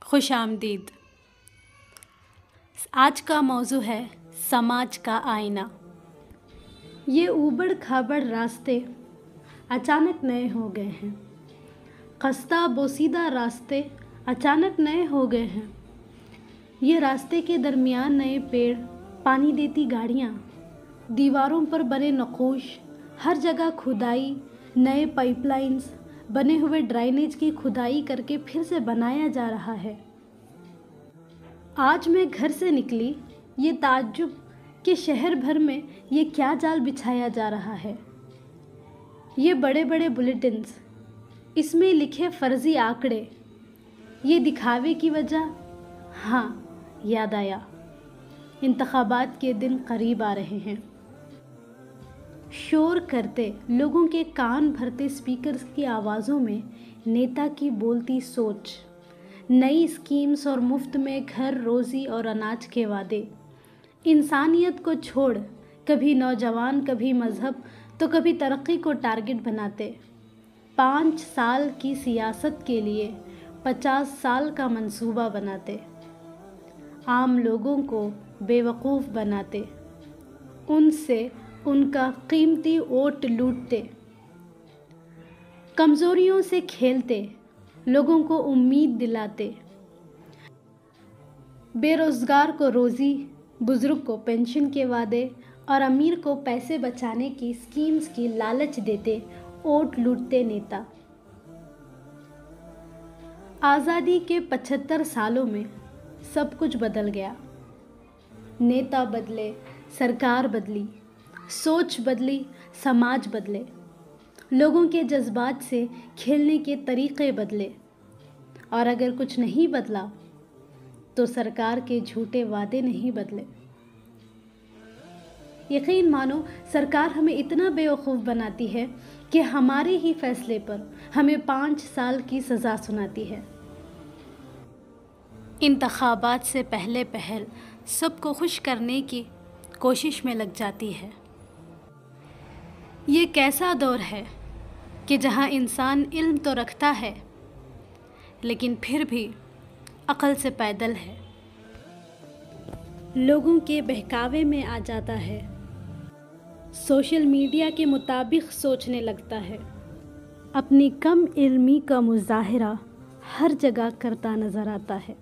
خوش آمدید۔ آج کا موضوع ہے سماج کا آئینہ۔ یہ اوبڑ کھابڑ راستے اچانک نئے ہو گئے ہیں، خستہ بوسیدہ راستے اچانک نئے ہو گئے ہیں۔ یہ راستے کے درمیان نئے پیڑ، پانی دیتی گاڑیاں، دیواروں پر بنے نقوش، ہر جگہ کھدائی، نئے پائپ لائنز، بنے ہوئے ڈرینیج کی کھدائی کر کے پھر سے بنایا جا رہا ہے۔ آج میں گھر سے نکلی، یہ تعجب کہ شہر بھر میں یہ کیا جال بچھایا جا رہا ہے۔ یہ بڑے بڑے بلیٹنز، اس میں لکھے فرضی آنکڑے، یہ دکھاوے کی وجہ؟ ہاں، یاد آیا، انتخابات کے دن قریب آ رہے ہیں۔ شور کرتے لوگوں کے کان بھرتے اسپیکرز کی آوازوں میں نیتا کی بولتی سوچ، نئی اسکیمز اور مفت میں گھر، روزی اور اناج کے وعدے، انسانیت کو چھوڑ کبھی نوجوان، کبھی مذہب تو کبھی ترقی کو ٹارگٹ بناتے، 5 سال کی سیاست کے لیے 50 سال کا منصوبہ بناتے، عام لوگوں کو بیوقوف بناتے، ان سے ان کا قیمتی ووٹ لوٹتے، کمزوریوں سے کھیلتے، لوگوں کو امید دلاتے، بے روزگار کو روزی، بزرگ کو پینشن کے وعدے اور امیر کو پیسے بچانے کی اسکیمز کی لالچ دیتے، ووٹ لوٹتے نیتا۔ آزادی کے 75 سالوں میں سب کچھ بدل گیا، نیتا بدلے، سرکار بدلی، سوچ بدلی، سماج بدلے، لوگوں کے جذبات سے کھیلنے کے طریقے بدلے، اور اگر کچھ نہیں بدلا تو سرکار کے جھوٹے وعدے نہیں بدلے۔ یقین مانو، سرکار ہمیں اتنا بیوقوف بناتی ہے کہ ہمارے ہی فیصلے پر ہمیں 5 سال کی سزا سناتی ہے۔ انتخابات سے پہلے سب کو خوش کرنے کی کوشش میں لگ جاتی ہے۔ یہ کیسا دور ہے کہ جہاں انسان علم تو رکھتا ہے لیکن پھر بھی عقل سے پیدل ہے، لوگوں کے بہکاوے میں آ جاتا ہے، سوشل میڈیا کے مطابق سوچنے لگتا ہے، اپنی کم علمی کا مظاہرہ ہر جگہ کرتا نظر آتا ہے۔